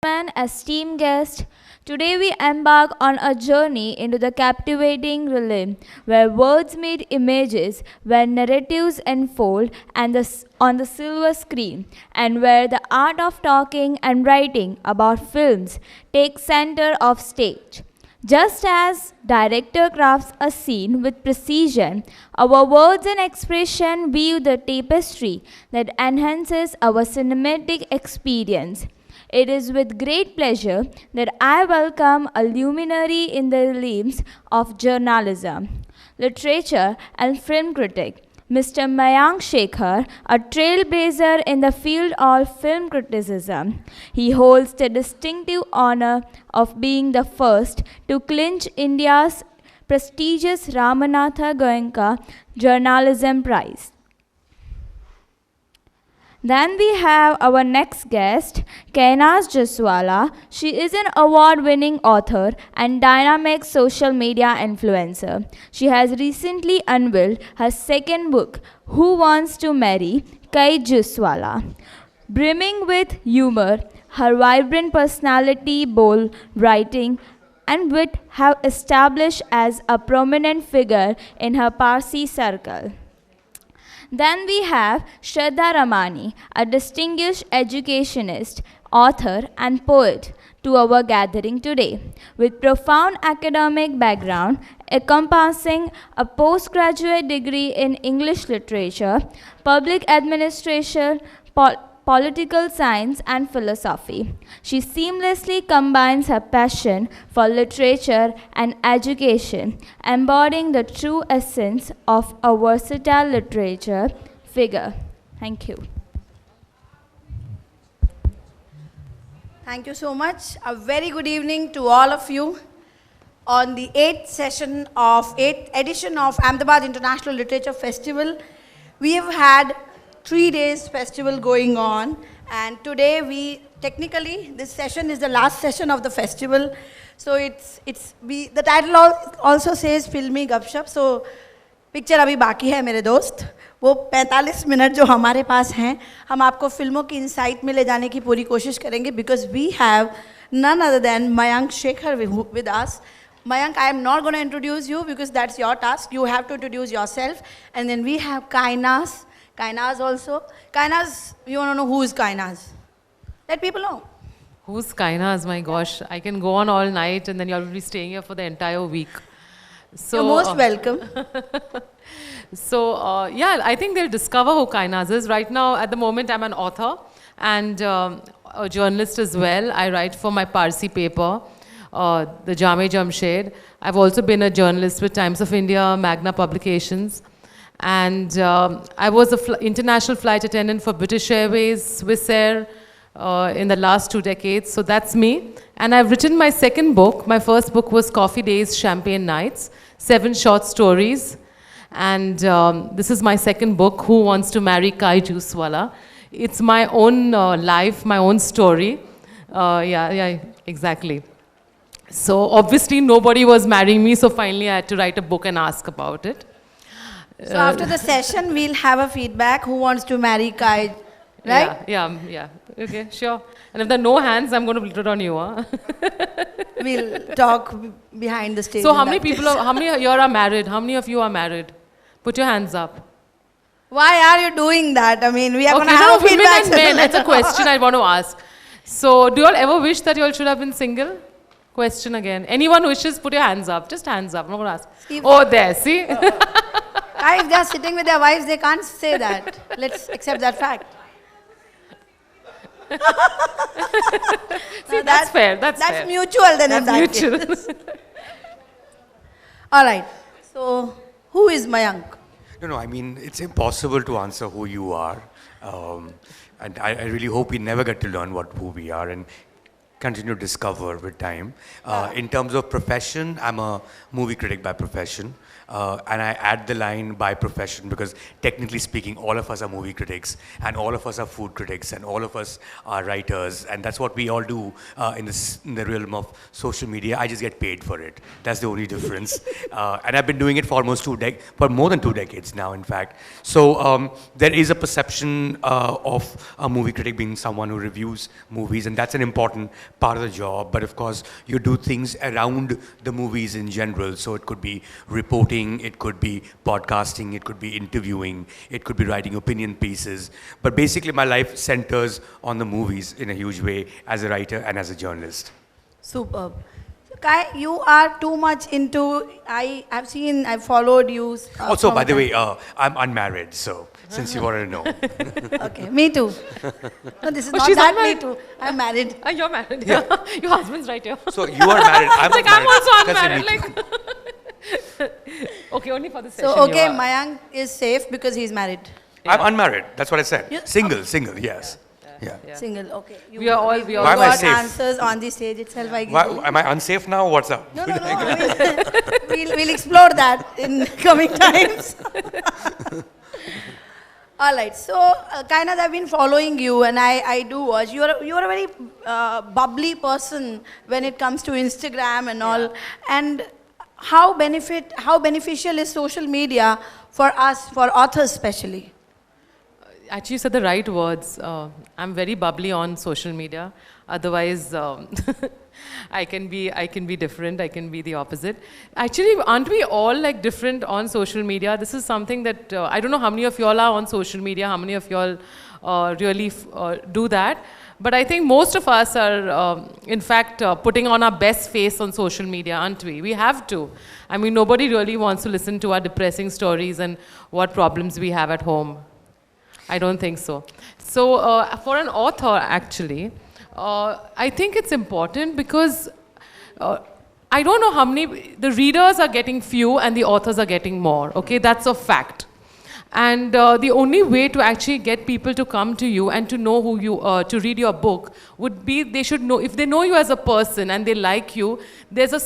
gentlemen, esteemed guests, today we embark on a journey into the captivating realm where words meet images, where narratives unfold on the silver screen, and where the art of talking and writing about films takes center of stage. Just as director crafts a scene with precision, our words and expression weave the tapestry that enhances our cinematic experience. It is with great pleasure that I welcome a luminary in the realms of journalism, literature, and film critic, Mr. Mayank Shekhar, a trailblazer in the field of film criticism. He holds the distinctive honor of being the first to clinch India's prestigious Ramanatha Goenka Journalism Prize. Then we have our next guest, Kainaz Jussawala. She is an award-winning author and dynamic social media influencer. She has recently unveiled her second book, Who Wants to Marry Kainaz Jussawala. Brimming with humor, her vibrant personality, bold writing, and wit have established as a prominent figure in her Parsi circle. Then we have Shraddha Ramani, a distinguished educationist, author, and poet to our gathering today. With profound academic background encompassing a postgraduate degree in English literature, public administration, political science, and philosophy. She seamlessly combines her passion for literature and education, embodying the true essence of a versatile literature figure. Thank you. Thank you so much. A very good evening to all of you on the 8th edition of Ahmedabad International Literature Festival. We have had 3 days festival going on, and today this session is the last session of the festival. So the title also says Filmi Gup-Shup. So picture अभी बाकी है मेरे दोस्त, वो 45 minute जो हमारे पास हैं, हम आपको फिल्मों की इंसाइट में ले जाने की पूरी कोशिश करेंगे, because we have none other than Mayank Shekhar with us. Mayank, I am not going to introduce you because that's your task. You have to introduce yourself. And then we have Kainaz also. Kainaz, you want to know who is Kainaz? Let people know. Who's Kainaz? My gosh, I can go on all night and then you'll be staying here for the entire week. So, you're most welcome. So, yeah, I think they'll discover who Kainaz is. Right now, at the moment, I'm an author and a journalist as well. I write for my Parsi paper, the Jame Jamshed. I've also been a journalist with Times of India, Magna Publications. And I was an international flight attendant for British Airways, Swiss Air in the last 2 decades. So that's me. And I've written my second book. My first book was Coffee Days, Champagne Nights, 7 short stories. And this is my second book, Who Wants to Marry Kainaz Jussawala. It's my own life, my own story. Yeah, exactly. So obviously nobody was marrying me, so finally I had to write a book and ask about it. So after the session, we'll have a feedback. Who wants to marry Kai, right? Yeah. Okay, sure. And if there are no hands, I'm going to put it on you. Huh? We'll talk behind the stage. So how many here are married? How many of you are married? Put your hands up. Why are you doing that? I mean, we are going to have a feedback session. Men, that's a question I want to ask. So do you all ever wish that you all should have been single? Question again. Anyone who wishes, put your hands up. Just hands up. I'm not going to ask. Oh, there, see? Guys, they are sitting with their wives, they can't say that. Let's accept that fact. See, that's fair. That's mutual then. That's mutual. All right. So, who is Mayank? No, I mean, it's impossible to answer who you are. And I really hope we never get to learn who we are and continue to discover with time. In terms of profession, I'm a movie critic by profession. And I add the line by profession because technically speaking, all of us are movie critics and all of us are food critics and all of us are writers, and that's what we all do in the realm of social media. I just get paid for it. That's the only difference. And I've been doing it for for more than 2 decades now, in fact. So there is a perception of a movie critic being someone who reviews movies, and that's an important part of the job. But of course, you do things around the movies in general. So it could be reporting, it could be podcasting, it could be interviewing, it could be writing opinion pieces. But basically, my life centers on the movies in a huge way as a writer and as a journalist. Superb. So Kai, you are too much into, I've followed you. Also, by the way, I'm unmarried, so since you wanted to know. Okay, me too. No, this is not she's that unmarried. me too. I'm married. You're married. Yeah. Your husband's right here. So you are married, I'm Like, not I'm married. also That's unmarried. me too. Okay, only for the session. So, okay, you are. Mayank is safe because he's married. I'm unmarried, that's what I said. You- Single, yes. Yeah. Yeah. Single, okay. We are all- you we are Why am I got safe? answers on the stage itself. I Why, give you. am I unsafe now? What's up? No. We'll explore that in coming times. All right. So, Kainaz, I've been following you, and I do watch. You are a very bubbly person when it comes to Instagram and all. And how beneficial is social media for us, for authors especially? Actually, you said the right words. I'm very bubbly on social media. Otherwise, I can be different. I can be the opposite. Actually, aren't we all like different on social media? This is something that I don't know how many of y'all are on social media. How many of y'all really do that? But I think most of us are, in fact, putting on our best face on social media, aren't we? We have to. I mean, nobody really wants to listen to our depressing stories and what problems we have at home. I don't think so. So for an author, actually, I think it's important because I don't know how many, the readers are getting few and the authors are getting more, okay? That's a fact. And the only way to actually get people to come to you and to know who you are, to read your book, would be they should know, if they know you as a person and they like you, there's a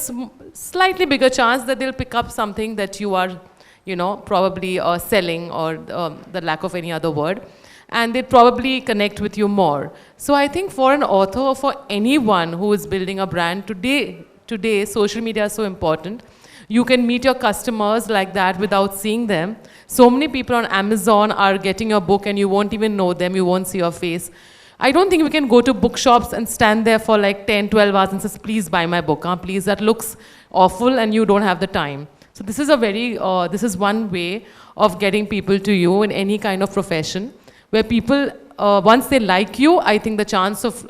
slightly bigger chance that they'll pick up something that you are, you know, probably selling, or the lack of any other word, and they probably connect with you more. So I think for an author or for anyone who is building a brand today social media is so important. You can meet your customers like that without seeing them. So many people on Amazon are getting your book and you won't even know them, you won't see your face. I don't think we can go to bookshops and stand there for like 10, 12 hours and say, please buy my book, please, that looks awful and you don't have the time. So this is this is one way of getting people to you in any kind of profession, where people, once they like you, I think the chance of,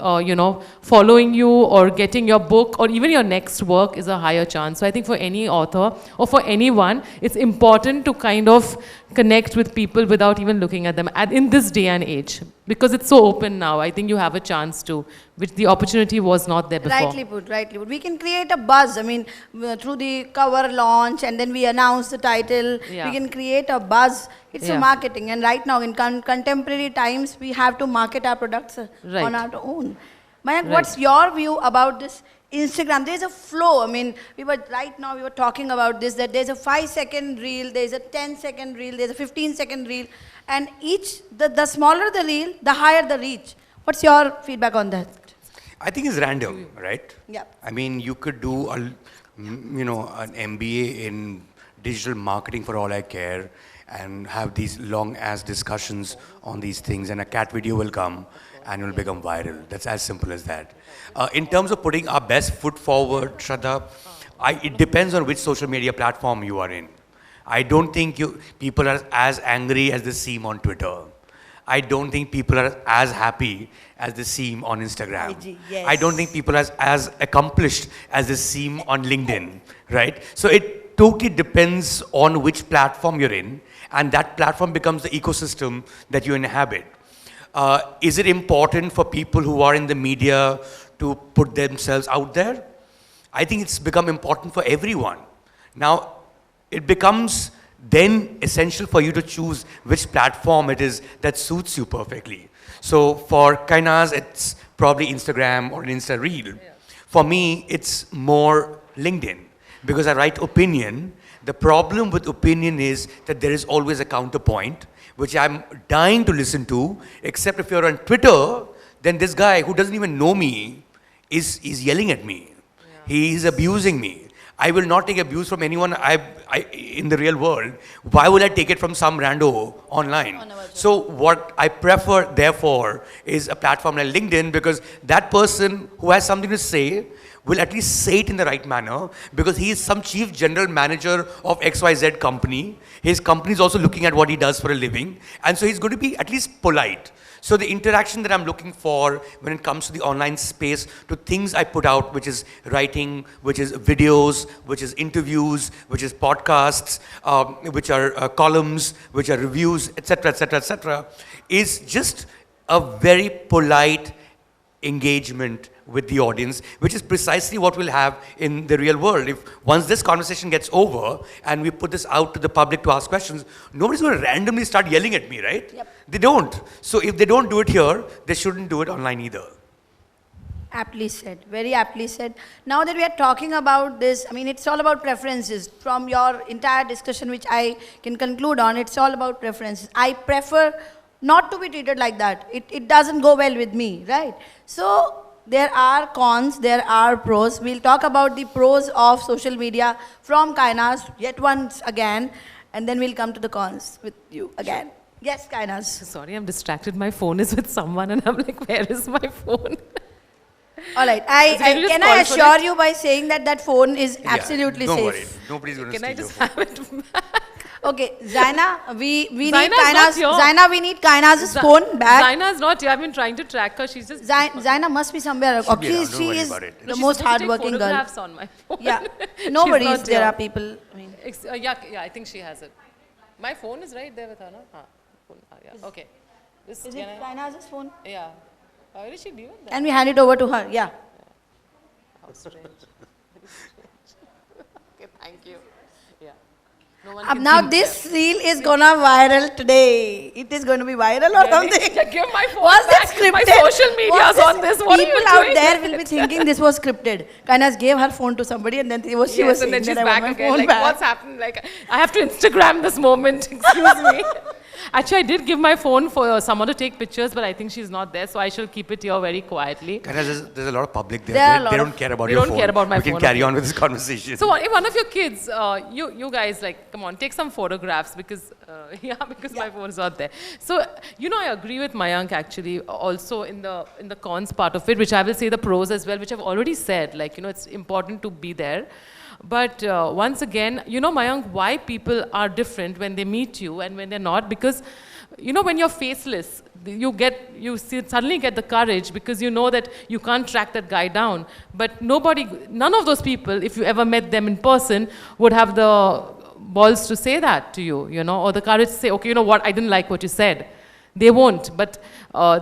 following you or getting your book or even your next work is a higher chance. So I think for any author or for anyone, it's important to kind of connect with people without even looking at them in this day and age. Because it's so open now, I think you have a chance to, which the opportunity was not there before. Rightly put, rightly put. We can create a buzz. I mean, through the cover launch and then we announce the title. Yeah. We can create a buzz. It's a marketing. And right now in contemporary times, we have to market our products on our own. Mayank, what's your view about this Instagram? There's a flow. I mean, we were talking about this, that there's a 5-second reel, there's a 10-second reel, there's a 15-second reel. And the smaller the reel, the higher the reach. What's your feedback on that? I think it's random, right? Yeah. I mean, you could do an MBA in digital marketing for all I care and have these long-ass discussions on these things, and a cat video will come and it will become viral. That's as simple as that. In terms of putting our best foot forward, Shraddha, it depends on which social media platform you are in. I don't think people are as angry as they seem on Twitter. I don't think people are as happy as they seem on Instagram. IG, yes. I don't think people are as accomplished as they seem on LinkedIn, right? So it totally depends on which platform you're in, and that platform becomes the ecosystem that you inhabit. Is it important for people who are in the media to put themselves out there? I think it's become important for everyone. Now, it becomes then essential for you to choose which platform it is that suits you perfectly. So for Kainaz, it's probably Instagram or an Insta Reel. Yeah. For me, it's more LinkedIn, because I write opinion, The problem with opinion is that there is always a counterpoint, which I'm dying to listen to, except if you're on Twitter, then this guy who doesn't even know me is yelling at me. Yeah. He is abusing me. I will not take abuse from anyone in the real world. Why would I take it from some rando online? So what I prefer, therefore, is a platform like LinkedIn, because that person who has something to say will at least say it in the right manner, because he is some chief general manager of XYZ company. His company is also looking at what he does for a living. And so he's going to be at least polite. So the interaction that I'm looking for when it comes to the online space, to things I put out, which is writing, which is videos, which is interviews, which is podcasts, which are columns, which are reviews, etc., etc., etc., is just a very polite engagement with the audience, which is precisely what we'll have in the real world. If once this conversation gets over and we put this out to the public to ask questions, nobody's going to randomly start yelling at me, right? Yep. They don't. So if they don't do it here, they shouldn't do it online either. Aptly said, very aptly said. Now that we are talking about this, I mean, it's all about preferences. From your entire discussion, which I can conclude on, it's all about preferences. I prefer not to be treated like that. It doesn't go well with me, right? So there are cons, there are pros. We'll talk about the pros of social media from Kainaz yet once again, and then we'll come to the cons with you again. Sure. Yes, Kainaz. Sorry, I'm distracted. My phone is with someone and I'm like, where is my phone? All right. Can I assure you by saying that that phone is absolutely safe? Don't worry. Nobody's going to steal your phone. Can I just have it back? Okay, Zaina, we need Zaina's Kainaz. Zaina, we need Kainaz's phone back. Zaina's not here. I've been trying to track her. She's just... Zaina must be somewhere. She is the most hardworking girl. On my phone. Yeah, no worries. There are people. I mean. Yeah, I think she has it. My phone is right there with her, no? Yeah. Okay. Is it Kainaz's phone? Yeah. Where is she doing that? And we hand it over to her. Yeah. How strange. Okay, thank you. Yeah. No one can now this reel is gonna viral today. It is going to be viral or something. Give my phone Was back. this scripted? My social media's on this. What people are you out doing? there will be thinking this was scripted. Kainaz gave her phone to somebody and then she was and saying then she's that back I want my again. phone Like, back. what's happened? Like, I have to Instagram this moment. Excuse me. Actually, I did give my phone for someone to take pictures, but I think she's not there, so I shall keep it here very quietly. There's a lot of public there. They don't care about your phone. They don't care about my phone. We can carry on with this conversation. So if one of your kids, you guys, like, come on, take some photographs because, my phone's not there. So, I agree with Mayank actually, also in the cons part of it, which I will say the pros as well, which I've already said, like, it's important to be there. But once again, Mayank, why people are different when they meet you and when they're not, because, when you're faceless, you suddenly get the courage because you know that you can't track that guy down. But none of those people, if you ever met them in person, would have the balls to say that to you, or the courage to say, okay, you know what, I didn't like what you said. They won't, but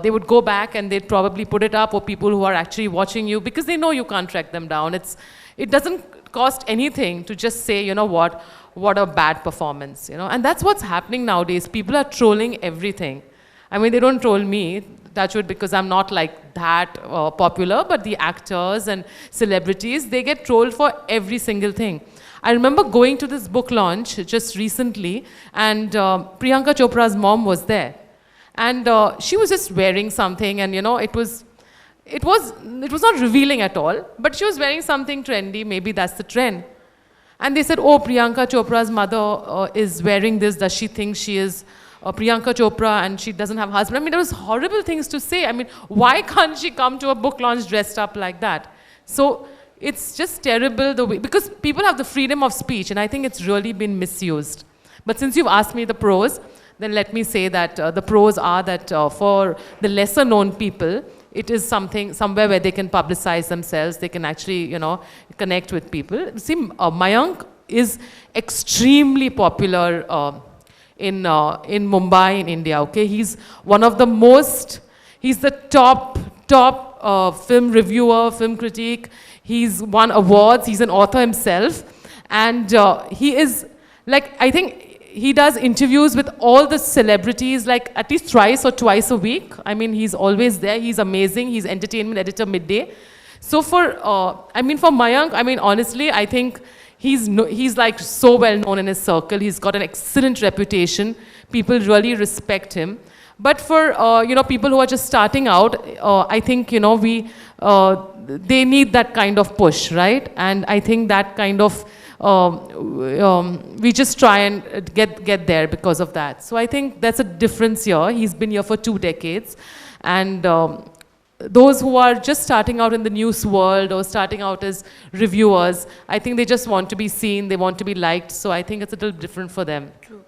they would go back and they'd probably put it up for people who are actually watching you because they know you can't track them down. It doesn't cost anything to just say, what a bad performance, And that's what's happening nowadays. People are trolling everything. I mean, they don't troll me, touch wood, because I'm not like that popular, but the actors and celebrities, they get trolled for every single thing. I remember going to this book launch just recently, and Priyanka Chopra's mom was there. And she was just wearing something, and it was not revealing at all, but she was wearing something trendy, maybe that's the trend. And they said, oh, Priyanka Chopra's mother is wearing this, does she think she is Priyanka Chopra and she doesn't have a husband? I mean, there was horrible things to say. I mean, why can't she come to a book launch dressed up like that? So it's just terrible the way, because people have the freedom of speech, and I think it's really been misused. But since you've asked me the pros, then let me say that the pros are that for the lesser known people, it is somewhere where they can publicize themselves, they can actually, connect with people. See, Mayank is extremely popular in Mumbai, in India, okay? He's one of the he's the top film reviewer, film critic. He's won awards, he's an author himself. And he is, like, I think, he does interviews with all the celebrities, like at least thrice or twice a week. I mean, he's always there. He's amazing. He's entertainment editor midday. So for Mayank, honestly, I think he's like so well known in his circle. He's got an excellent reputation. People really respect him. But for people who are just starting out, I think they need that kind of push, right? And I think that kind of we just try and get there because of that. So I think that's a difference here. He's been here for 2 decades, and those who are just starting out in the news world or starting out as reviewers, I think they just want to be seen, they want to be liked. So I think it's a little different for them. True.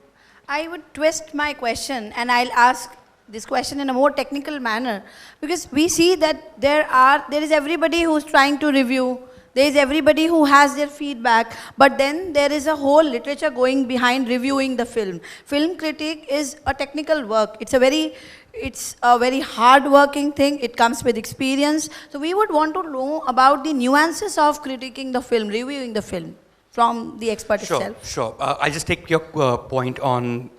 I would twist my question and I'll ask this question in a more technical manner, because we see that there is everybody who's trying to review, there is everybody who has their feedback, but then there is a whole literature going behind reviewing the film. Film critic is a technical work. It's a very hard working thing. It comes with experience. So we would want to know about the nuances of critiquing the film, reviewing the film from the expert itself. Sure. I'll just take your point on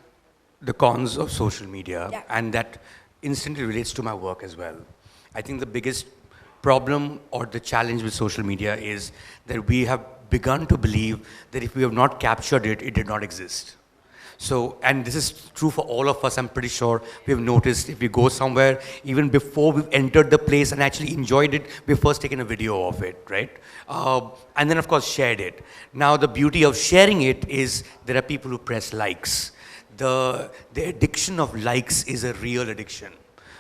the cons of social media, and that instantly relates to my work as well. I think the biggest problem or the challenge with social media is that we have begun to believe that if we have not captured it, it did not exist. So, and this is true for all of us, I'm pretty sure. We have noticed if we go somewhere, even before we've entered the place and actually enjoyed it, we've first taken a video of it, right? And then of course shared it. Now the beauty of sharing it is there are people who press likes. The addiction of likes is a real addiction.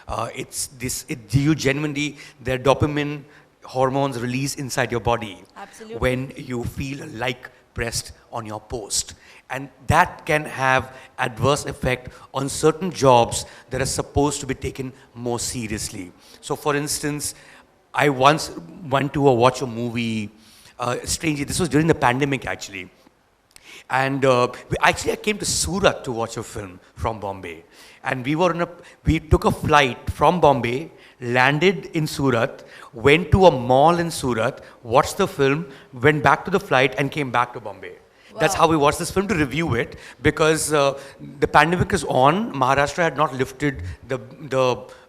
You genuinely, there are dopamine hormones released inside your body. Absolutely. When you feel a like pressed on your post. And that can have adverse effect on certain jobs that are supposed to be taken more seriously. So for instance, I once went to watch a movie, strangely, this was during the pandemic actually. And I came to Surat to watch a film from Bombay. And we took a flight from Bombay, landed in Surat, went to a mall in Surat, watched the film, went back to the flight and came back to Bombay. Wow. That's how we watched this film, to review it, because the pandemic is on. Maharashtra had not lifted the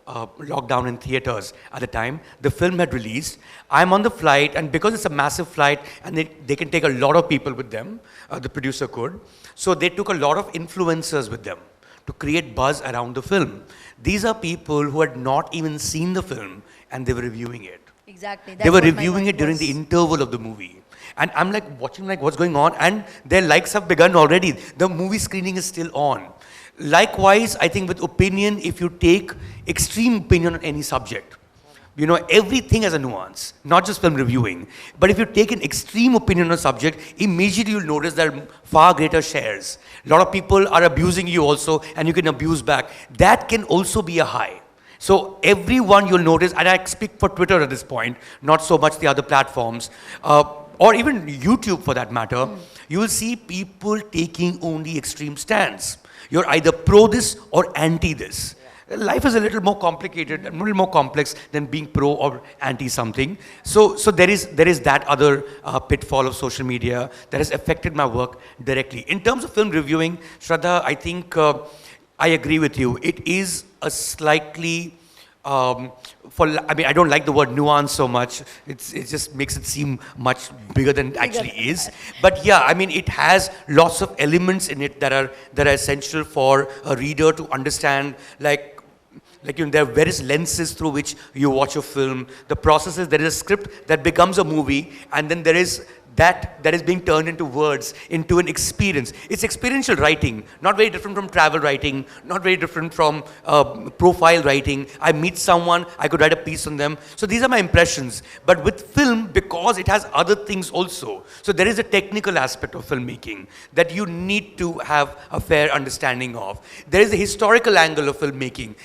lockdown in theaters at the time. The film had released. I'm on the flight, and because it's a massive flight and they can take a lot of people with them, the producer could. So they took a lot of influencers with them to create buzz around the film. These are people who had not even seen the film and they were reviewing it. Exactly. They were reviewing it during the interval of the movie. And I'm like watching like what's going on, and their likes have begun already. The movie screening is still on. Likewise, I think with opinion, if you take extreme opinion on any subject, everything has a nuance, not just film reviewing. But if you take an extreme opinion on a subject, immediately you'll notice there are far greater shares. A lot of people are abusing you also, and you can abuse back. That can also be a high. So everyone you'll notice, and I speak for Twitter at this point, not so much the other platforms, or even YouTube for that matter, you will see people taking only extreme stands. You're either pro this or anti this. Life is a little more complicated, a little more complex than being pro or anti something. So there is that other pitfall of social media that has affected my work directly. In terms of film reviewing, Shraddha, I think I agree with you. It is a slightly, I don't like the word nuance so much. It just makes it seem much bigger than it actually is. But yeah, it has lots of elements in it that are essential for a reader to understand. There are various lenses through which you watch a film. The process is there is a script that becomes a movie, and then there is that is being turned into words, into an experience. It's experiential writing, not very different from travel writing, not very different from profile writing. I meet someone, I could write a piece on them. So these are my impressions. But with film, because it has other things also, so there is a technical aspect of filmmaking that you need to have a fair understanding of. There is a historical angle of filmmaking.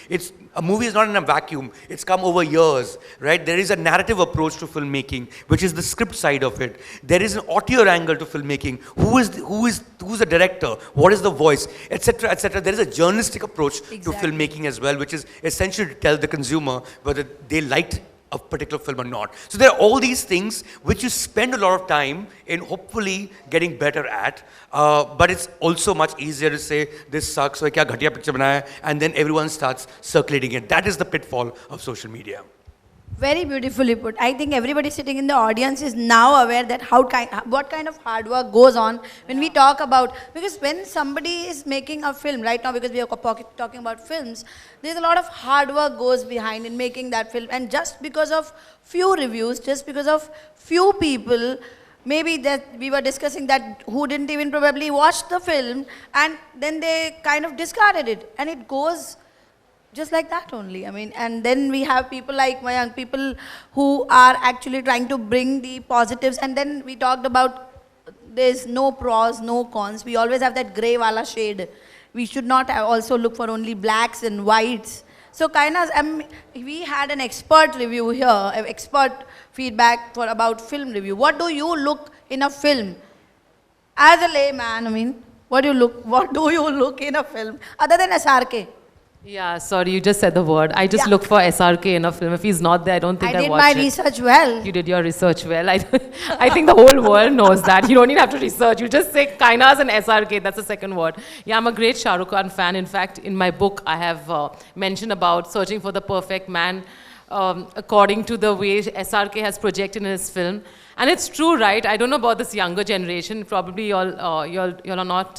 A movie is not in a vacuum. It's come over years, right? There is a narrative approach to filmmaking, which is the script side of it. There is an auteur angle to filmmaking. Who's the director? What is the voice? Etc. etc. There is a journalistic approach to filmmaking as well, which is essential to tell the consumer whether they liked a particular film or not. So there are all these things which you spend a lot of time in hopefully getting better at, but it's also much easier to say, this sucks, so kya ghatiya picture banaya, and then everyone starts circulating it. That is the pitfall of social media. Very beautifully put. I think everybody sitting in the audience is now aware that what kind of hard work goes on when we talk about, because when somebody is making a film right now, because we are talking about films, there's a lot of hard work goes behind in making that film, and just because of few reviews, just because of few people, maybe that we were discussing that who didn't even probably watch the film, and then they kind of discarded it, and it goes just like that only. I mean, and then we have people like Mayank, people who are actually trying to bring the positives, and then we talked about there's no pros, no cons. We always have that grey wala shade. We should not also look for only blacks and whites. So Kainaz, we had an expert review here, expert feedback about film review. What do you look in a film? As a layman, I mean, what do you look in a film other than SRK? Yeah, sorry, you just said the word. I just look for SRK in a film. If he's not there, I don't think I watch it. I did my research well. You did your research well. I think the whole world knows that. You don't even have to research. You just say Kainaz and SRK. That's the second word. Yeah, I'm a great Shah Rukh Khan fan. In fact, in my book, I have mentioned about searching for the perfect man according to the way SRK has projected in his film. And it's true, right? I don't know about this younger generation. Probably you all are not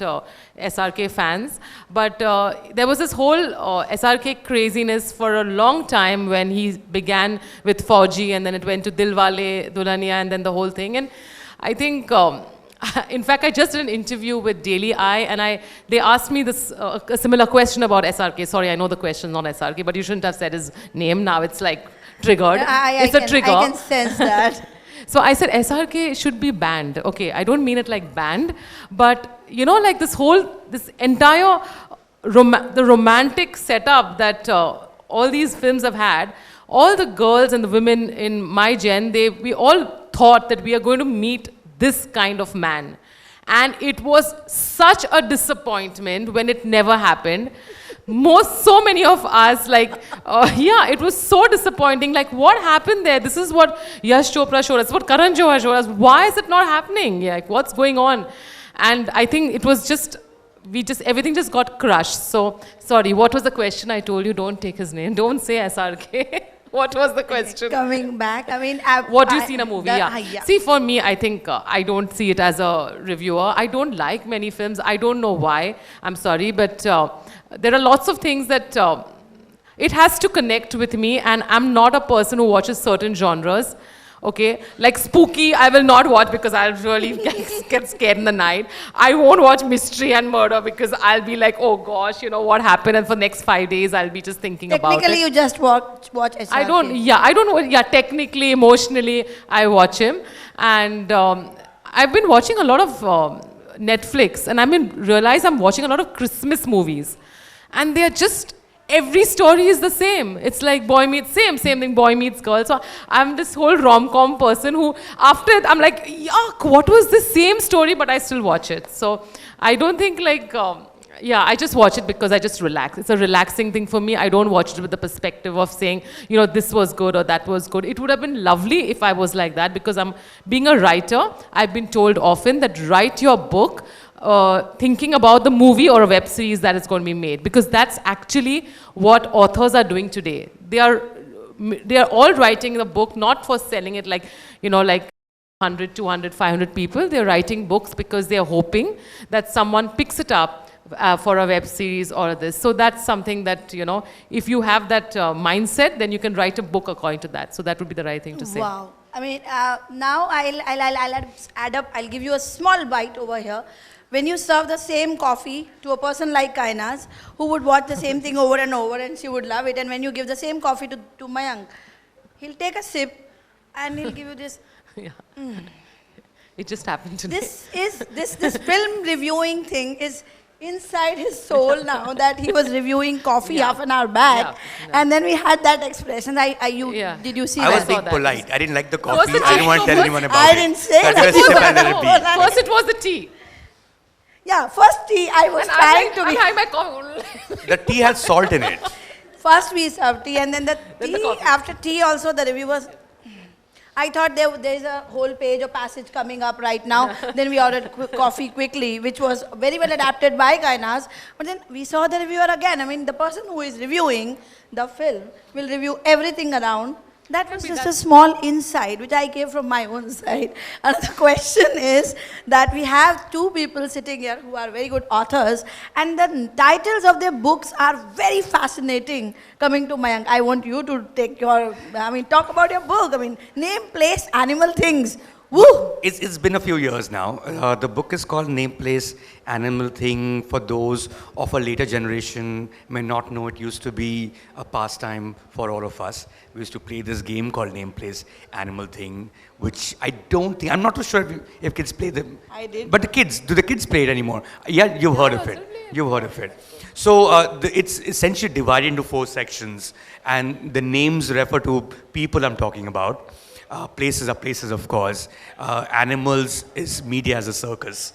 SRK fans. But there was this whole SRK craziness for a long time when he began with Fauji, and then it went to Dilwale Dulhania, and then the whole thing. And I think, in fact, I just did an interview with Daily Eye, and they asked me this a similar question about SRK. Sorry, I know the question is not SRK, but you shouldn't have said his name. Now it's like triggered. It's a trigger. I can sense that. So I said SRK should be banned. Okay, I don't mean it like banned, but you know, like this entire the romantic setup that all these films have had, all the girls and the women in my gen, we all thought that we are going to meet this kind of man. And it was such a disappointment when it never happened. So many of us, like, it was so disappointing. Like, what happened there? This is what Yash Chopra showed us, what Karan Johar showed us. Why is it not happening? Yeah, like, what's going on? And I think it was everything just got crushed. So, sorry, what was the question? I told you, don't take his name. Don't say SRK. What was the question? Coming back, I mean... what do you see in a movie? Yeah. See, for me, I think I don't see it as a reviewer. I don't like many films. I don't know why. I'm sorry, but there are lots of things that... it has to connect with me, and I'm not a person who watches certain genres. Okay, like spooky, I will not watch because I'll really get scared in the night. I won't watch mystery and murder because I'll be like, oh gosh, you know what happened, and for next 5 days I'll be just thinking about it. Technically, you just watch SRK. I don't know. Yeah, technically, emotionally, I watch him, and I've been watching a lot of Netflix, and realize I'm watching a lot of Christmas movies, and they're just. Every story is the same. It's like boy meets same thing, boy meets girl. So I'm this whole rom-com person who, after I'm like, yuck, what was the same story, but I still watch it. So I don't think like, I just watch it because I just relax. It's a relaxing thing for me. I don't watch it with the perspective of saying, you know, this was good or that was good. It would have been lovely if I was like that, because being a writer, I've been told often that write your book thinking about the movie or a web series that is going to be made, because that's actually what authors are doing today. They are all writing the book not for selling it like, you know, like 100, 200, 500 people. They're writing books because they're hoping that someone picks it up for a web series or this. So that's something that, you know, if you have that mindset, then you can write a book according to that. So that would be the right thing to say. Wow. I mean, now I'll add up, I'll give you a small bite over here. When you serve the same coffee to a person like Kainaz, who would watch the same thing over and over and she would love it, and when you give the same coffee to Mayank, he'll take a sip and he'll give you this. Yeah. It just happened today. This film reviewing thing is inside his soul now, that he was reviewing coffee half an hour back, and then we had that expression. Did you see that? I was being polite. I didn't like the coffee. I didn't want to tell anyone about it. I didn't say that. First it was the tea. Yeah, first tea I was trying to be... The tea had salt in it. First we served tea, and then the after tea also the reviewers... I thought there is a whole page or passage coming up right now. Then we ordered coffee quickly, which was very well adapted by Kainaz. But then we saw the reviewer again. I mean, the person who is reviewing the film will review everything around That was just a small insight which I gave from my own side. Another question is that we have two people sitting here who are very good authors, and the titles of their books are very fascinating. Coming to Mayank, I want you to talk about your book. Name, place, animal, things. Woo! It's been a few years now. The book is called Name, Place, Animal, Thing. For those of a later generation may not know, it used to be a pastime for all of us. We used to play this game called Name, Place, Animal, Thing, which I'm not too sure if kids play them. I did. But do the kids play it anymore? Yeah, you've heard of it. You've heard of it. So it's essentially divided into 4 sections, and the names refer to people I'm talking about. Places are places, of course. Animals is media as a circus.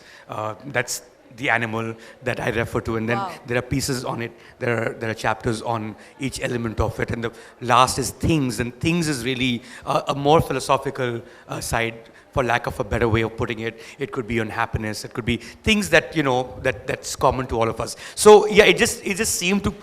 That's the animal that I refer to. And then there are pieces on it. There are chapters on each element of it. And the last is things. And things is really a more philosophical side, for lack of a better way of putting it. It could be on happiness. It could be things that, that's common to all of us. So yeah, it just seemed to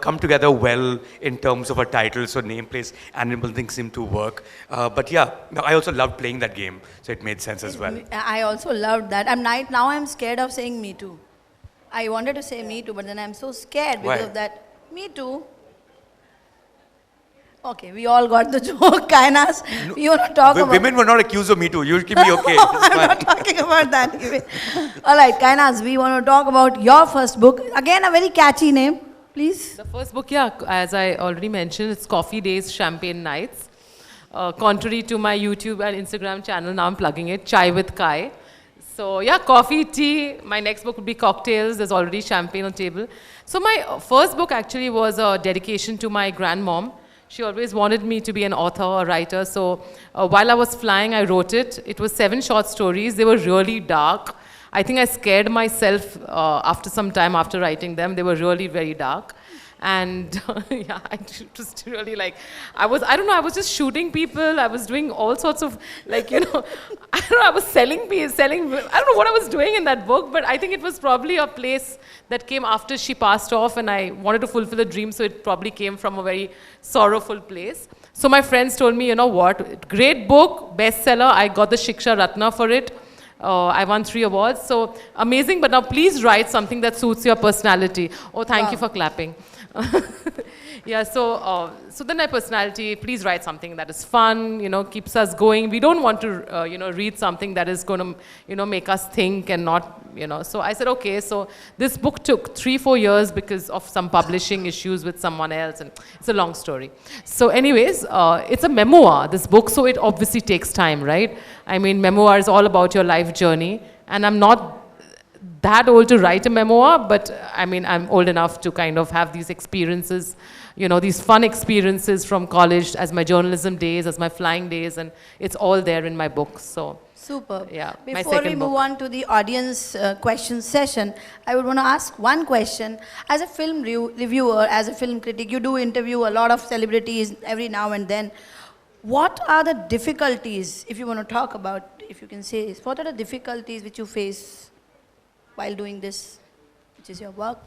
come together well in terms of a title. So name, place, animal, things seem to work. But yeah, I also loved playing that game. So it made sense as well. I also loved that. Now I'm scared of saying me too. I wanted to say me too, but then I'm so scared because of that. Me too. Okay, we all got the joke. Kainaz, you want to talk about... Women were not accused of me too. You keep me okay. No, I'm not talking about that. All right, Kainaz, we want to talk about your first book. Again, a very catchy name, please. The first book, yeah, as I already mentioned, it's Coffee Days, Champagne Nights. Contrary to my YouTube and Instagram channel, now I'm plugging it, Chai with Kai. So yeah, coffee, tea. My next book would be cocktails. There's already champagne on the table. So my first book actually was a dedication to my grandmom. She always wanted me to be an author or writer. So while I was flying, I wrote it. It was 7 short stories. They were really dark. I think I scared myself after some time after writing them. They were really very dark. And yeah, I just really I was just shooting people. I was doing all sorts of I was selling, I don't know what I was doing in that book, but I think it was probably a place that came after she passed off, and I wanted to fulfill a dream, so it probably came from a very sorrowful place. So my friends told me, you know what, great book, bestseller. I got the Shiksha Ratna for it. I won 3 awards, so amazing, but now please write something that suits your personality. Oh, thank you for clapping. Yeah, so then my personality, please write something that is fun, keeps us going. We don't want to, read something that is going to, make us think and not, So I said, okay, so this book took 3-4 years because of some publishing issues with someone else, and it's a long story. So anyways, it's a memoir, this book, so it obviously takes time, right? I mean, memoir is all about your life journey, and I'm not that old to write a memoir, but I mean, I'm old enough to kind of have these experiences, these fun experiences from college as my journalism days, as my flying days, and it's all there in my book, so. Superb. Yeah, Before we move on to the audience question session, I would want to ask one question. As a film reviewer, as a film critic, you do interview a lot of celebrities every now and then. What are the difficulties, if you want to talk about, if you can say, what are the difficulties which you face while doing this, which is your work?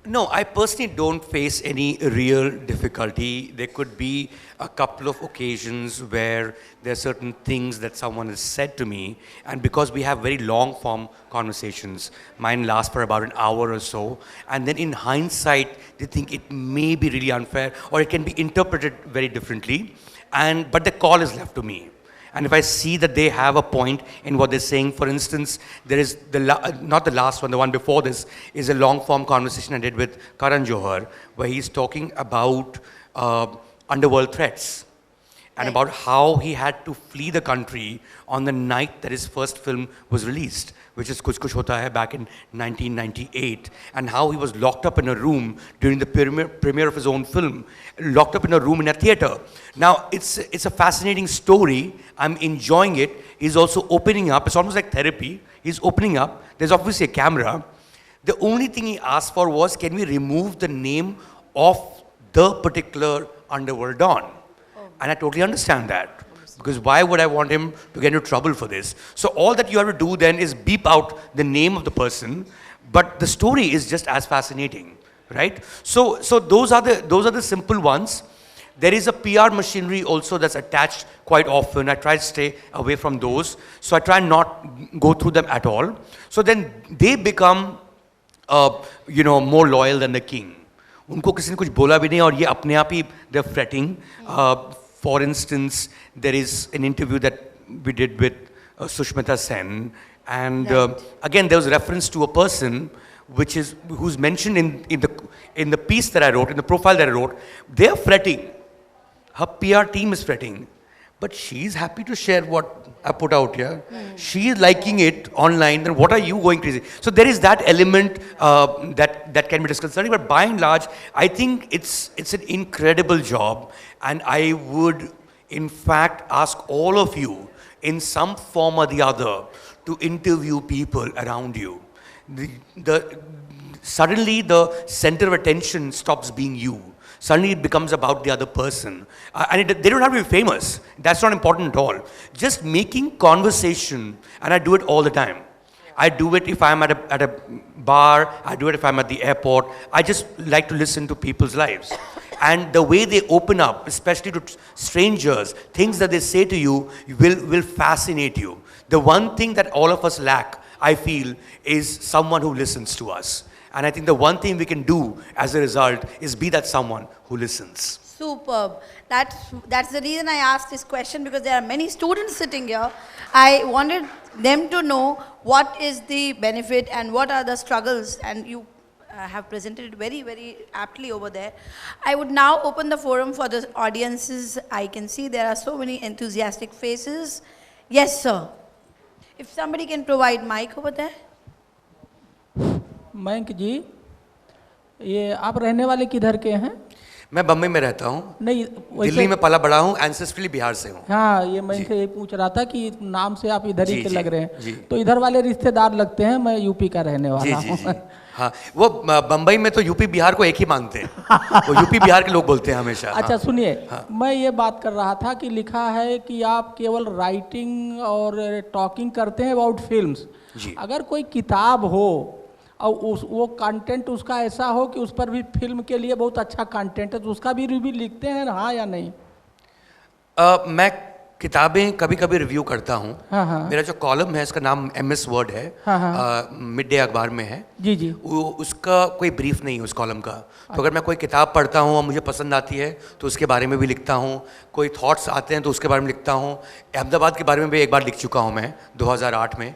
No, I personally don't face any real difficulty. There could be a couple of occasions where there are certain things that someone has said to me, and because we have very long form conversations, mine last for about an hour or so, and then in hindsight, they think it may be really unfair, or it can be interpreted very differently, but the call is left to me. And if I see that they have a point in what they're saying, for instance, there is not the last one, the one before this, is a long-form conversation I did with Karan Johar, where he's talking about underworld threats and about how he had to flee the country on the night that his first film was released, which is Kuch Kuch Hota Hai, back in 1998, and how he was locked up in a room during the premiere of his own film, locked up in a room in a theater. Now, it's a fascinating story. I'm enjoying it. He's also opening up. It's almost like therapy. He's opening up. There's obviously a camera. The only thing he asked for was, can we remove the name of the particular underworld don? And I totally understand that. Because why would I want him to get into trouble for this? So all that you have to do then is beep out the name of the person, but the story is just as fascinating, right? So those are the simple ones. there is a PR machinery also that's attached quite often. I try to stay away from those. So I try not go through them at all. So then they become, more loyal than the king. उनको किसी ने कुछ बोला भी नहीं और ये अपने आप ही they're fretting. For instance, there is an interview that we did with Sushmita Sen, and again there was reference to a person who's mentioned in the piece that I wrote, in the profile that I wrote. They're fretting. Her PR team is fretting, but she's happy to share what I put out here. She is liking it online. Then what are you going crazy? So there is that element that can be disconcerting. But by and large, I think it's an incredible job, and I would, in fact, ask all of you, in some form or the other, to interview people around you. Suddenly the center of attention stops being you. Suddenly it becomes about the other person. And they don't have to be famous. That's not important at all. Just making conversation, and I do it all the time. I do it if I'm at a bar, I do it if I'm at the airport. I just like to listen to people's lives. And the way they open up, especially to strangers, things that they say to you will fascinate you. The one thing that all of us lack, I feel, is someone who listens to us. And I think the one thing we can do as a result is be that someone who listens. Superb. That's the reason I asked this question, because there are many students sitting here. I wanted them to know what is the benefit and what are the struggles, and you have presented it very, very aptly over there. I would now open the forum for the audiences. I can see there are so many enthusiastic faces. Yes, sir. If somebody can provide mic over there. Mayank जी, ये आप रहने वाले किधर के हैं? मैं बम्बई में रहता हूँ। नहीं, दिल्ली में पला बड़ा हूँ, एंसेस्ट्रली बिहार से हूँ। हाँ, ये मैं से पूछ रहा था कि नाम से आप इधर ही के लग रहे हैं। जी। तो इधर वाले रिश्तेदार लगते हैं, मैं यूपी का रहने वाला हूँ। हाँ, वो बम्बई में तो यूपी बिहार को एक ही मानते हैं। वो यूपी बिहार के लोग बोलते हैं हमेशा। अच्छा सुनिए, मैं ये बात कर रहा था कि लिखा है कि आप केवल राइटिंग और टॉकिंग करते हैं अबाउट फिल्म्स। अगर कोई किताब हो और वो कंटेंट उसका ऐसा हो कि उस पर भी फिल्म के लिए बहुत अच्छा कंटेंट है, तो उसका भी रिव्यू लिखते हैं, हाँ या नहीं? मैं किताबें कभी कभी रिव्यू करता हूँ। हाँ। मेरा जो कॉलम है इसका नाम MS वर्ड है। मिड डे अखबार में है। जी। उसका कोई ब्रीफ नहीं है उस कॉलम का। तो अगर मैं कोई किताब पढ़ता हूँ और मुझे पसंद आती है तो उसके बारे में भी लिखता हूँ। कोई थॉट्स आते हैं तो उसके बारे में लिखता हूँ। अहमदाबाद के बारे में भी एक बार लिख चुका हूँ मैं 2008 में।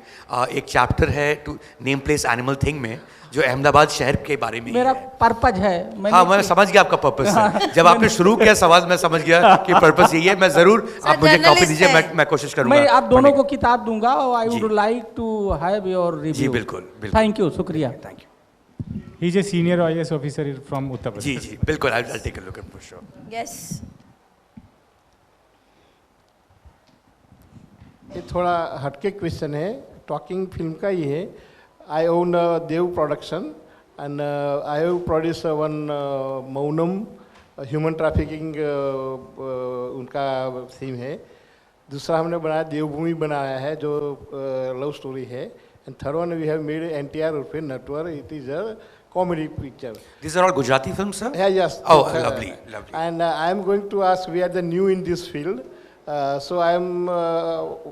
एक चैप्टर है to name place animal thing में, जो अहमदाबाद शहर के बारे में मेरा पर्पज है। हाँ, मैं समझ गया आपका पर्पस है। जब आपने शुरू किया सवाल मैं समझ गया कि पर्पस यही है। मैं जरूर, आप मुझे कॉपी दीजिए, मैं कोशिश करूंगा। मैं आप दोनों को किताब दूंगा और I would like to have your review. जी बिल्कुल। थैंक यू, शुक्रिया। Thank you. He is a senior IAS officer from Uttar Pradesh. जी बिल्कुल, I'll take a look at for sure. Yes. ये थोड़ा हटके क्वेश्चन है, टॉकिंग फिल्म का ही है। I own Dev Production and I have produced one Maunam human trafficking उनका theme है। दूसरा हमने बनाया देवभूमि बनाया है जो लव स्टोरी है। And third one we have made NTR Urfe Natwar. It is a comedy picture. These are all Gujarati films, sir? Yeah, yes. Oh, lovely. And I am going to ask, we are the new in this field, so I am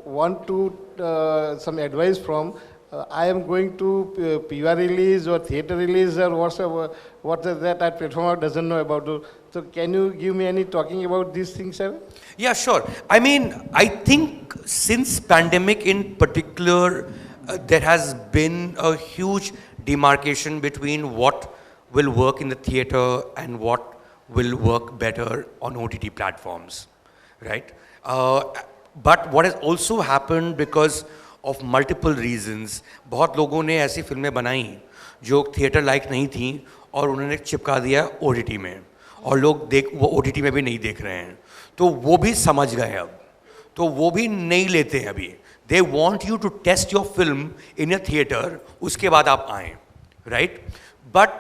want to some advice from. I am going to PR release or theater release or what is that platform doesn't know about. So can you give me any talking about these things, sir? Yeah, sure. I mean, I think since pandemic in particular, there has been a huge demarcation between what will work in the theater and what will work better on OTT platforms, right? But what has also happened because of multiple reasons, बहुत लोगों ने ऐसी फिल्में बनाई जो theatre like नहीं थी और उन्होंने चिपका दिया OTT में, और लोग वो OTT में भी नहीं देख रहे हैं, तो वो भी समझ गए अब, तो वो भी नहीं लेते हैं अभी. They want you to test your film in a theater, उसके बाद आप आएं, right? But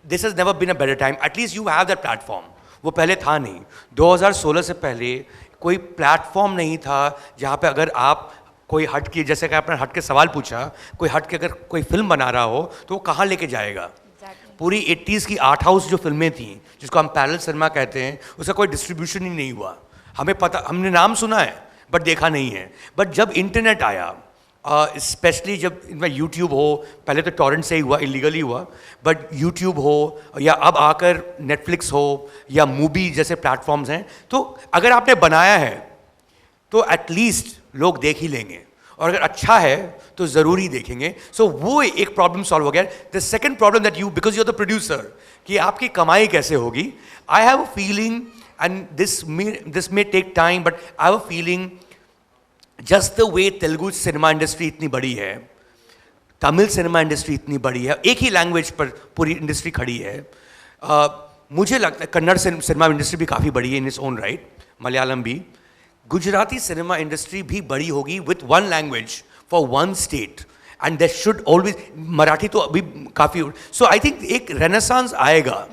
this has never been a better time. At least you have that platform. वो पहले था नहीं. 2016 से पहले कोई प्लेटफॉर्म नहीं था जहाँ पे अगर आप कोई हट के, जैसे कि आपने हट के सवाल पूछा, कोई हट के अगर कोई फिल्म बना रहा हो तो वो कहाँ लेके जाएगा? पूरी 80s की आर्ट हाउस जो फिल्में थी, जिसको हम पैरेलल सिनेमा कहते हैं, उसका कोई डिस्ट्रीब्यूशन ही नहीं हुआ. हमें पता, हमने नाम सुना है बट देखा नहीं है. बट जब इंटरनेट आया, स्पेशली जब इनमें यूट्यूब हो, पहले तो टॉरेंट से ही हुआ, इलीगली हुआ, बट यूट्यूब हो या अब आकर नेटफ्लिक्स हो या मूवी जैसे प्लेटफॉर्म्स हैं, तो अगर आपने बनाया है तो एटलीस्ट लोग देख ही लेंगे, और अगर अच्छा है तो ज़रूरी देखेंगे. सो वो एक प्रॉब्लम सॉल्व हो गया. The second problem that you, because you are the producer, कि आपकी कमाई कैसे होगी. I have a feeling, and this may take time, but I have a feeling just the way Telugu cinema industry इतनी बड़ी है, तमिल सिनेमा इंडस्ट्री इतनी बड़ी है, एक ही लैंग्वेज पर पूरी इंडस्ट्री खड़ी है. मुझे लगता है कन्नड़ सिनेमा इंडस्ट्री भी काफ़ी बड़ी है in its own right, Malayalam भी. गुजराती सिनेमा इंडस्ट्री भी बड़ी होगी with one language for one state, and that should always. Marathi तो अभी काफ़ी. सो आई थिंक एक रेनेसांस आएगा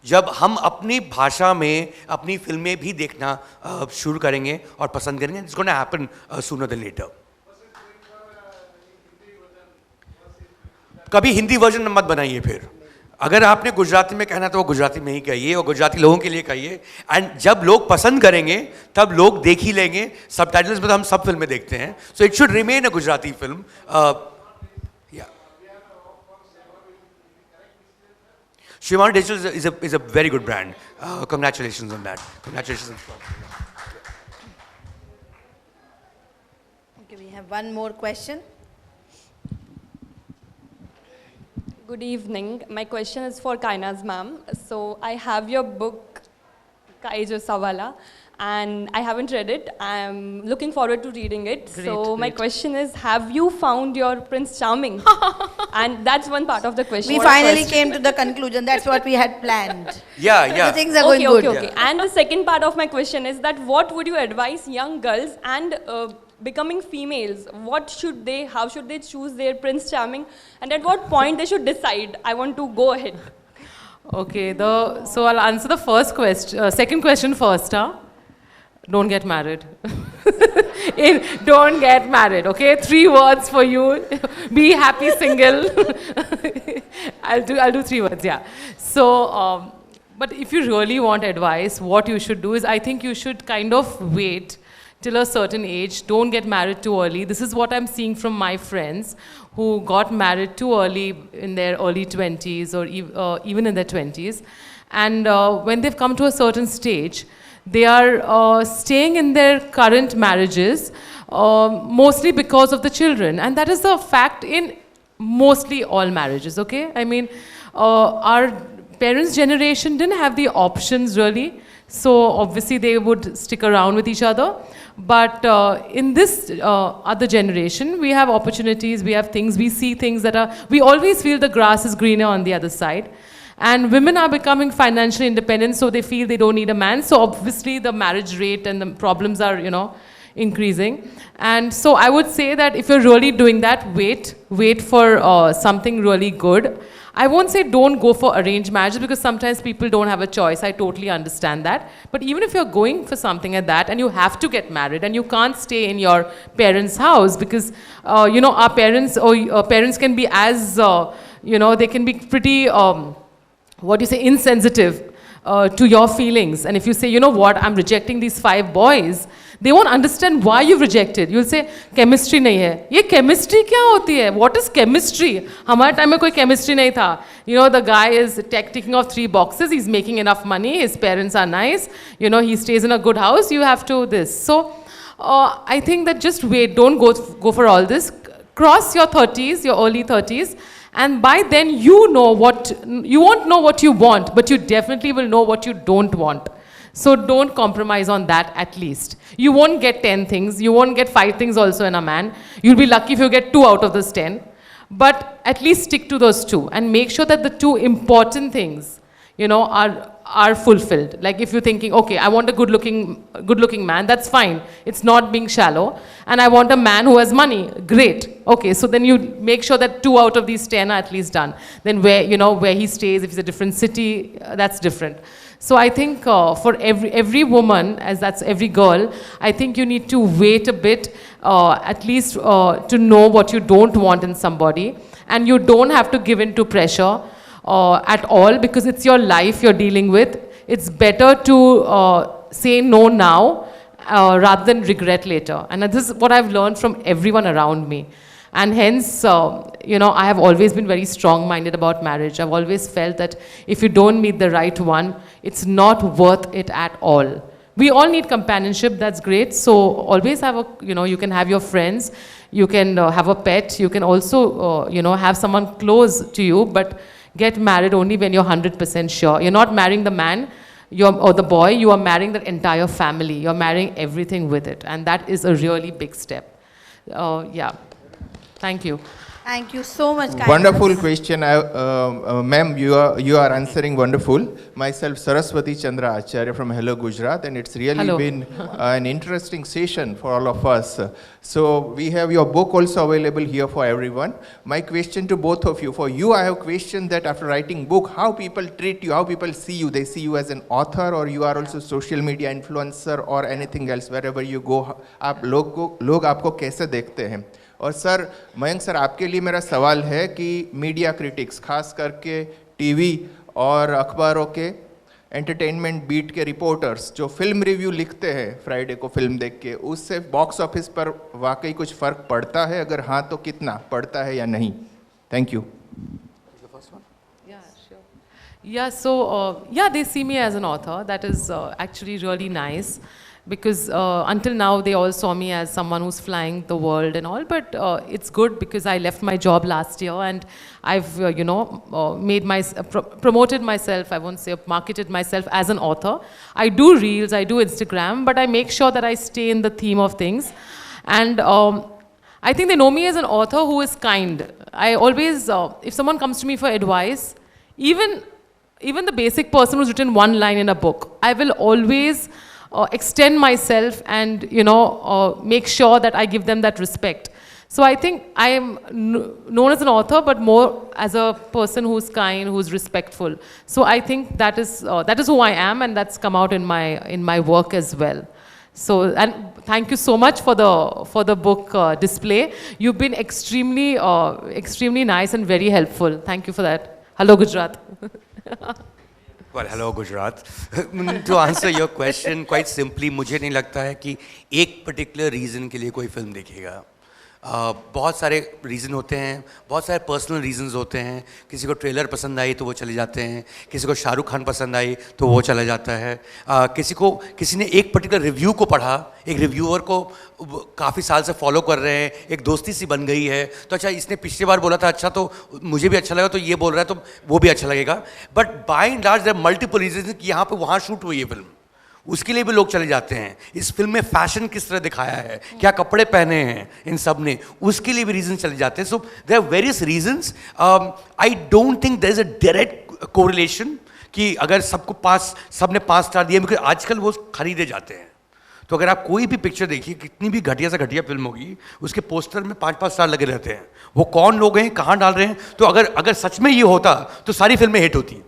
जब हम अपनी भाषा में अपनी फिल्में भी देखना शुरू करेंगे और पसंद करेंगे. It's gonna happen sooner than later. कभी हिंदी वर्जन मत बनाइए फिर. अगर आपने गुजराती में कहना तो वो गुजराती में ही कहिए, और गुजराती लोगों के लिए कहिए. एंड जब लोग पसंद करेंगे तब लोग देख ही लेंगे. सबटाइटल्स में तो हम सब फिल्में देखते हैं. So it should remain a Gujarati film. Shivani Digital is a very good brand. Congratulations on that. Congratulations. Okay, we have one more question. Good evening. My question is for Kainaz ma'am. So I have your book, Kainaz Jussawala, and I haven't read it. I'm looking forward to reading it. My question is, have you found your Prince Charming? And that's one part of the question. We finally came to the conclusion. That's what we had planned. Yeah. So things are going good. Okay. And the second part of my question is that what would you advise young girls and becoming females? How should they choose their Prince Charming? And at what point they should decide, I want to go ahead? Okay, so I'll answer the second question first. Don't get married. Don't get married, okay? 3 words for you. Be happy single. I'll do 3 words, yeah. So, but if you really want advice, what you should do is, I think you should kind of wait till a certain age. Don't get married too early. This is what I'm seeing from my friends who got married too early in their early 20s or even in their 20s. And when they've come to a certain stage, they are staying in their current marriages mostly because of the children. And that is a fact in mostly all marriages, okay? I mean, our parents' generation didn't have the options really. So obviously they would stick around with each other. But in this other generation, we have opportunities, we have things, we see things we always feel the grass is greener on the other side. And women are becoming financially independent, so they feel they don't need a man. So obviously the marriage rate and the problems are, increasing. And so I would say that if you're really doing that, wait for something really good. I won't say don't go for arranged marriages because sometimes people don't have a choice. I totally understand that. But even if you're going for something like that and you have to get married and you can't stay in your parents' house because, our parents can be as, they can be pretty, insensitive to your feelings. And if you say, you know what, I'm rejecting these 5 boys, they won't understand why you've rejected. You'll say, chemistry nahi hai. Ye chemistry kya hoti hai? What is chemistry? Hamare time mein koi chemistry nahi tha. The guy is ticking off 3 boxes. He's making enough money. His parents are nice. He stays in a good house. You have to this. So I think that just wait. Don't go for all this. Cross your 30s, your early 30s. And by then you won't know what you want, but you definitely will know what you don't want. So don't compromise on that at least. You won't get 10 things. You won't get 5 things also in a man. You'll be lucky if you get 2 out of those 10. But at least stick to those 2 and make sure that the 2 important things, are fulfilled. Like if you're thinking, okay, I want a good looking man, that's fine. It's not being shallow. And I want a man who has money. Great. Okay, so then you make sure that 2 out of these 10 are at least done. Then where he stays, if it's a different city, that's different. So I think for every woman, as that's every girl, I think you need to wait a bit, at least to know what you don't want in somebody. And you don't have to give in to pressure. at all, because it's your life you're dealing with. It's better to say no now rather than regret later. And this is what I've learned from everyone around me. And hence, I have always been very strong-minded about marriage. I've always felt that if you don't meet the right one, it's not worth it at all. We all need companionship, that's great. So always have you can have your friends, you can have a pet, you can also, have someone close to you, but get married only when you're 100% sure. You're not marrying the man or the boy, you are marrying the entire family. You're marrying everything with it. And that is a really big step. Yeah. Thank you. Thank you so much, Kainaz. Wonderful question, ma'am. You are answering wonderful. Myself, Saraswati Chandra Acharya from Hello Gujarat, and it's really been an interesting session for all of us. So we have your book also available here for everyone. My question to both of you: for you, I have questioned that after writing book, how people treat you, how people see you. They see you as an author, or you are also social media influencer, or anything else. Wherever you go, लोग आपको कैसे देखते हैं? और sir, Mayank sir, आपके लिए मेरा सवाल है कि मीडिया क्रिटिक्स, खास करके टीवी और अखबारों के एंटरटेनमेंट बीट के रिपोर्टर्स जो फिल्म रिव्यू लिखते हैं फ्राइडे को फिल्म देख के, उससे बॉक्स ऑफिस पर वाकई कुछ फ़र्क पड़ता है? अगर हाँ तो कितना पड़ता है या नहीं? Thank you. Yeah, so they see me as an author. That is actually really nice. Because until now they all saw me as someone who's flying the world and all, but it's good because I left my job last year and I've promoted myself, I won't say marketed myself as an author. I do reels, I do Instagram, but I make sure that I stay in the theme of things. And I think they know me as an author who is kind. I always, if someone comes to me for advice, even the basic person who's written one line in a book, I will always extend myself and make sure that I give them that respect. So I think I am known as an author, but more as a person who's kind, who's respectful. So I think that is who I am, and that's come out in my work as well. So, and thank you so much for the book display. You've been extremely nice and very helpful. Thank you for that. Hello Gujarat. Well, hello Gujarat. To answer your question, quite simply, मुझे नहीं लगता है कि एक particular reason के लिए कोई film देखेगा. बहुत सारे रीज़न होते हैं, बहुत सारे पर्सनल रीजंस होते हैं. किसी को ट्रेलर पसंद आई तो वो चले जाते हैं, किसी को शाहरुख खान पसंद आई तो वो चला जाता है, किसी ने एक पर्टिकुलर रिव्यू को पढ़ा, एक रिव्यूअर को काफ़ी साल से फॉलो कर रहे हैं, एक दोस्ती सी बन गई है, तो अच्छा इसने पिछली बार बोला था अच्छा तो मुझे भी अच्छा लगा तो ये बोल रहा है तो वो भी अच्छा लगेगा. But by and large there are multiple reasons कि यहाँ पे वहाँ शूट हुई है फिल्म, उसके लिए भी लोग चले जाते हैं. इस फिल्म में फैशन किस तरह दिखाया है, क्या कपड़े पहने हैं इन सब ने, उसके लिए भी रीजन चले जाते हैं. So there are various reasons. I don't think there is a direct correlation कि अगर सबने 5 स्टार दिए, बिकॉज आजकल वो खरीदे जाते हैं. तो अगर आप कोई भी पिक्चर देखिए, कितनी भी घटिया से घटिया फिल्म होगी, उसके पोस्टर में 5-5 स्टार लगे रहते हैं. वो कौन लोग हैं, कहाँ डाल रहे हैं. तो अगर सच में ये होता तो सारी फिल्में हिट होती.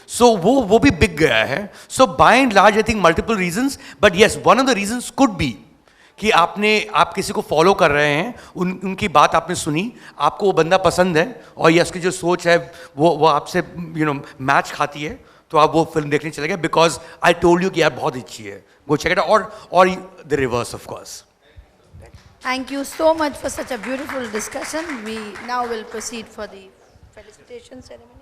So वो भी बिक गया है. So by and large I think multiple reasons, but yes, one of the reasons could be कि आप किसी को फॉलो कर रहे हैं, उनकी बात आपने सुनी, आपको वो बंदा पसंद है और या उसकी जो सोच है वो आपसे मैच खाती है, तो आप वो फिल्म देखने चले गए बिकॉज आई टोल्ड यू कि यार बहुत अच्छी है, गो चेक इट आउट. और the reverse of course. Thank you so much for such a beautiful discussion. We now will proceed for the felicitation ceremony.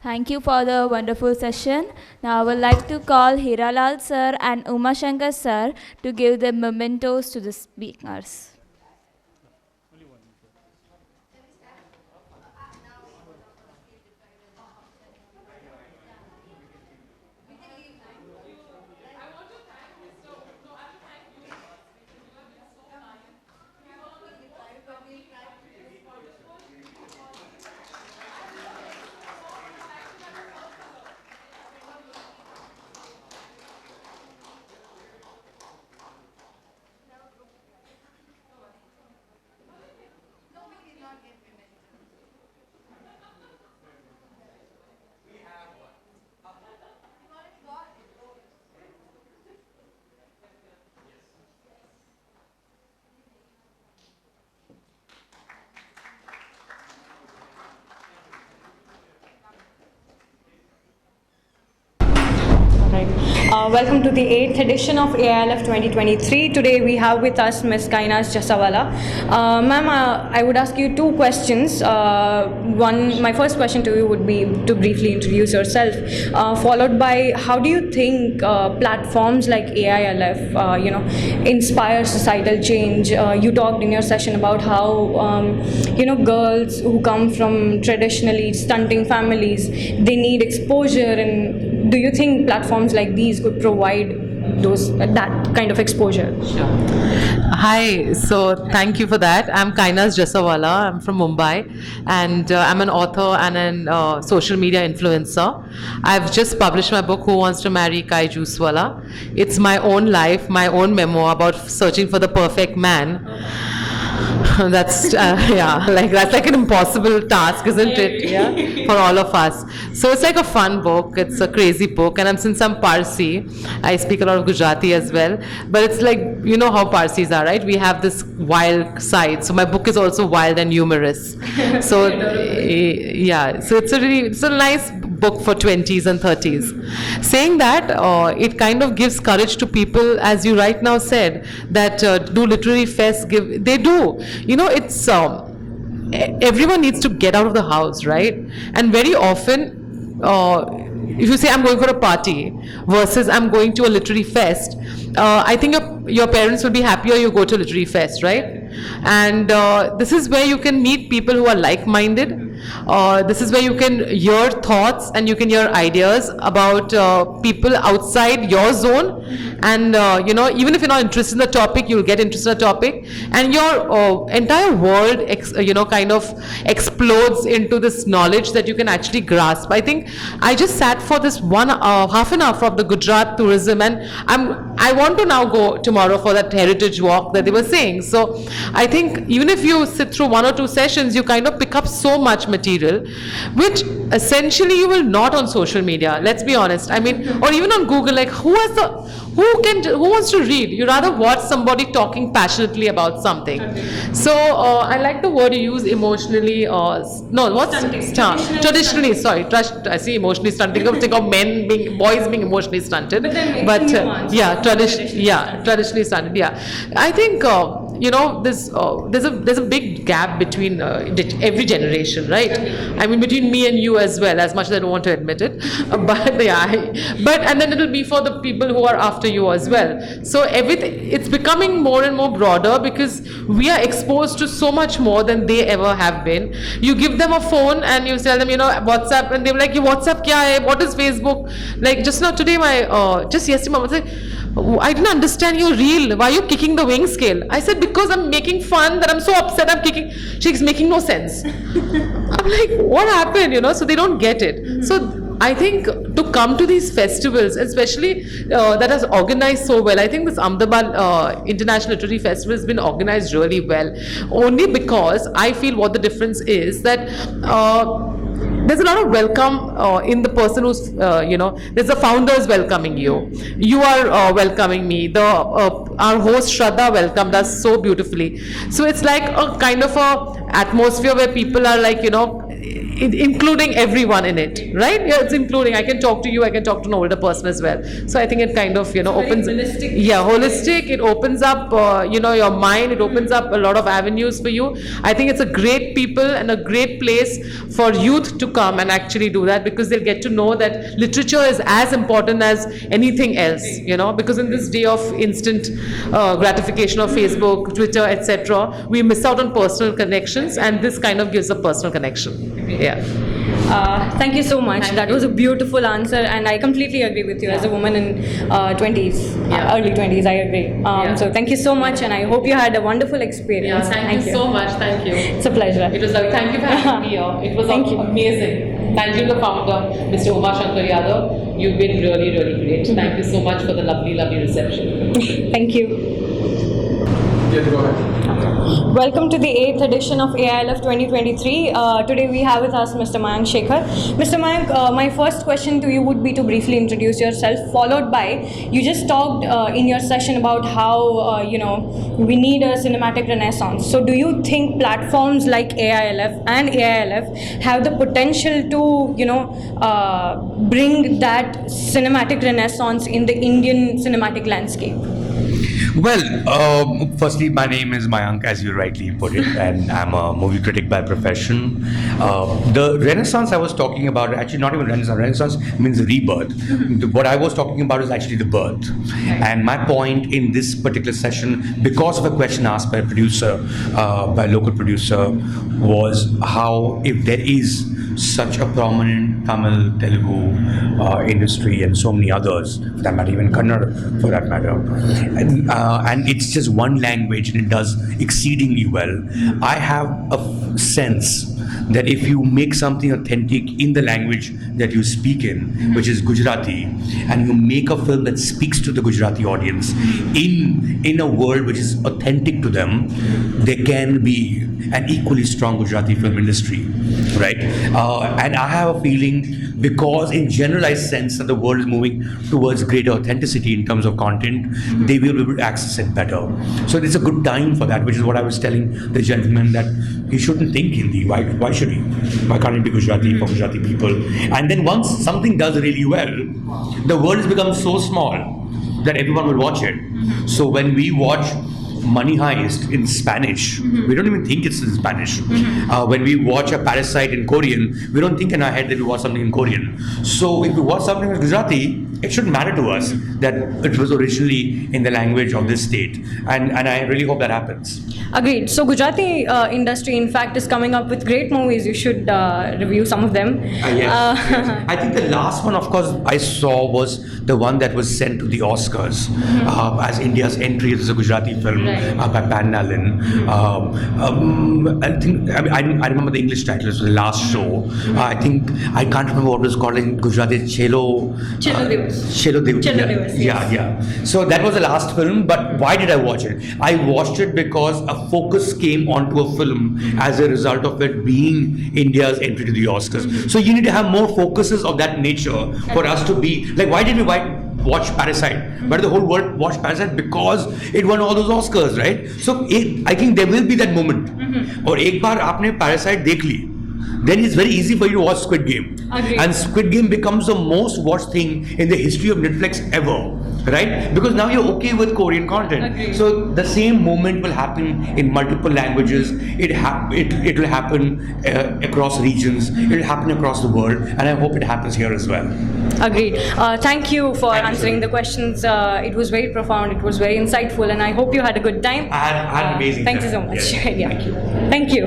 Thank you for the wonderful session. Now I would like to call Hiralal sir and Uma Shankar sir to give the mementos to the speakers. Welcome to the 8th edition of AILF 2023. Today we have with us Ms. Kainaz Jussawala. Ma'am, I would ask you two questions. My first question to you would be to briefly introduce yourself, followed by how do you think platforms like AILF, inspire societal change? You talked in your session about how, girls who come from traditionally stunting families, they need exposure, and do you think platforms like these could provide that kind of exposure? Sure. Hi, so thank you for that. I'm Kainaz Jussawala. I'm from Mumbai, and I'm an author and a social media influencer. I've just published my book, Who Wants to Marry Kainaz Jussawala. It's my own life, my own memoir about searching for the perfect man. That's that's like an impossible task, isn't it? Yeah, for all of us. So it's like a fun book. It's a crazy book, and since I'm Parsi, I speak a lot of Gujarati as well. But it's like, you know how Parsis are, right? We have this wild side. So my book is also wild and humorous. So so it's a nice book for 20s and 30s. Saying that, it kind of gives courage to people, as you right now said, that do literary fests. They do. It's everyone needs to get out of the house, right? And very often, if you say I'm going for a party versus I'm going to a literary fest, I think your parents will be happier you go to a literary fest, right? And this is where you can meet people who are like-minded. This is where you can hear thoughts and you can hear ideas about people outside your zone, and even if you're not interested in the topic, you'll get interested in the topic, and your entire world kind of explodes into this knowledge that you can actually grasp. I think I just sat for this half an hour from the Gujarat tourism, and I want to now go tomorrow for that heritage walk that they were saying. So I think even if you sit through 1 or 2 sessions, you kind of pick up so much material, which essentially you will not on social media. Let's be honest. I mean, or even on Google, like who wants to read? You rather watch somebody talking passionately about something. So I like the word you use, emotionally. Traditionally. Sorry, I see emotionally stunting. I think of boys being emotionally stunted. But traditionally stunted. Yeah, I think. There's a big gap between every generation, right? I mean, between me and you as well, as much as I don't want to admit it. And then it'll be for the people who are after you as well. So it's becoming more and more broader because we are exposed to so much more than they ever have been. You give them a phone and you tell them, WhatsApp, and they're like, WhatsApp kya hai? What is Facebook? Like just yesterday, my mom said, I didn't understand your reel. Why are you kicking the wing scale? I said, because I'm making fun that I'm so upset I'm kicking. She's making no sense. I'm like, what happened? So they don't get it. Mm-hmm. So I think to come to these festivals, especially that has organized so well. I think this Ahmedabad International Literary Festival has been organized really well. Only because I feel what the difference is that there's a lot of welcome in the person who's, there's the founders welcoming you. You are welcoming me. Our host Shraddha welcomed us so beautifully. So it's like a kind of a atmosphere where people are like, including everyone in it, right? Yeah, it's including. I can talk to you, I can talk to an older person as well. So I think it kind of, opens. Holistic. Yeah, holistic. It opens up, your mind. It opens up a lot of avenues for you. I think it's a great people and a great place for youth to come and actually do that, because they'll get to know that literature is as important as anything else, because in this day of instant gratification of Facebook, Twitter, etc., we miss out on personal connections, and this kind of gives a personal connection. Yeah. Thank you so much. That was a beautiful answer, and I completely agree with you. As a woman in 20s, early 20s, I agree. So thank you so much, and I hope you had a wonderful experience. Yeah, thank you so much. Thank you. It's a pleasure. It was thank you for having me here. It was amazing. Thank you to the founder, Mr. Uma Shankar Yadav. You've been really, really great. Thank you so much for the lovely, lovely reception. Thank you. Yes, go ahead. Welcome to the 8th edition of AILF 2023. Today we have with us Mr. Mayank Shekhar. Mr. Mayank, my first question to you would be to briefly introduce yourself, followed by, you just talked in your session about how, we need a cinematic renaissance. So do you think platforms like AILF and AILF have the potential to, bring that cinematic renaissance in the Indian cinematic landscape? Well, firstly, my name is Mayank, as you rightly put it, and I'm a movie critic by profession. The renaissance I was talking about, actually not even renaissance, renaissance means rebirth. What I was talking about is actually the birth. And my point in this particular session, because of a question asked by a producer, by a local producer, was how, if there is such a prominent Tamil, Telugu industry and so many others, for that matter, even Kannada for that matter, and it's just one language and it does exceedingly well. I have a sense that if you make something authentic in the language that you speak in, which is Gujarati, and you make a film that speaks to the Gujarati audience in a world which is authentic to them, there can be an equally strong Gujarati film industry, right? And I have a feeling, because in generalized sense that the world is moving towards greater authenticity in terms of content, they will be able to access it better. So it's a good time for that, which is what I was telling the gentleman, that he shouldn't think Hindi. Why should he? Why can't it be Gujarati for Gujarati people? And then once something does really well, the world has become so small that everyone will watch it. So when we watch Money Heist in Spanish, we don't even think it's in Spanish. When we watch a Parasite in Korean, we don't think in our head that we watch something in Korean. So if we watch something in Gujarati, it shouldn't matter to us that it was originally in the language of this state. And I really hope that happens. Agreed. So Gujarati industry, in fact, is coming up with great movies. You should review some of them. Yes. I think the last one, of course, I saw was the one that was sent to the Oscars as India's entry as a Gujarati film by Pan Nalin. I remember the English title. It was the last show. I think I can't remember what it was called in Gujarati. Chelo Divas. Yeah. So that was the last film. But why did I watch it? I watched it because a focus came onto a film as a result of it being India's entry to the Oscars. So you need to have more focuses of that nature for us to be like, why did we watch Parasite? Why did the whole world watch Parasite? Because it won all those Oscars, right? So I think there will be that moment. Or एक बार आपने Parasite देख ली, then it's very easy for you to watch Squid Game. Agreed. And Squid Game becomes the most watched thing in the history of Netflix ever, right? Because now you're okay with Korean content. Agreed. So the same moment will happen in multiple languages. It will happen across regions. It will happen across the world, and I hope it happens here as well. Agreed. Thank you for answering the questions. It was very profound. It was very insightful, and I hope you had a good time. I had an amazing Thank time. you so much. Yes. Yeah. Thank you. Thank you.